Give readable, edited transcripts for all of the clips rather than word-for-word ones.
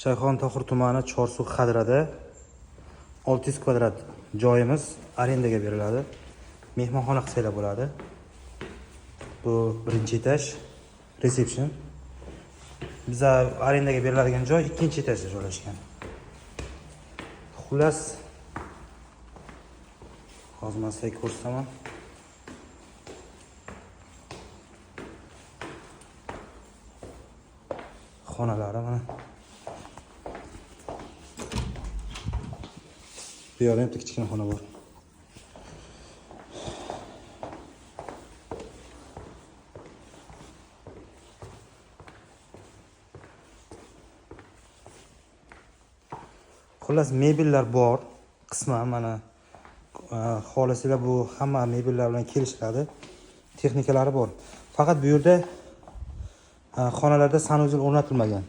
Shayxontohur tumani Chorsu Hadrada 600 kvadrat joyimiz arendaga beriladi. Mehmonxona qilsa bo'ladi. Bu birinchi etaj, reception. Biza arendaga beriladigan joy ikkinchi etajda joylashgan. Xullas, hozir men sizga ko'rsataman. Xonalari mana. Bu yerda ham kichkina xona bor. Xullas, mebellar bor. Qisman mana xolislar bu hamma mebellar bilan kelishadi. Texnikalari bor. Faqat bu yerda xonalarda sanuzel o'rnatilmagan.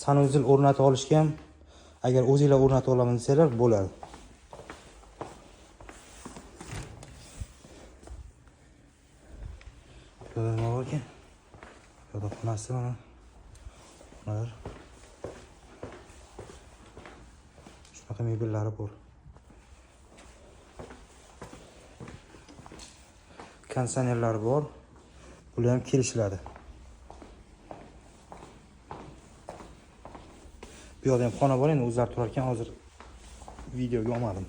Sanuzel o'rnatib olishga ham agar o'zingizlar o'rnatib olaman desanglar bo'ladi. Nima bor ekan? Yo'q, xonasi mana. Xonalar. Shunaqa mebellari bor. Konditsionerlar bor. Bular ham kelishiladi. Bu yerda ham xona bor, endi o'zlari turar ekan, hozir videoga olmadim.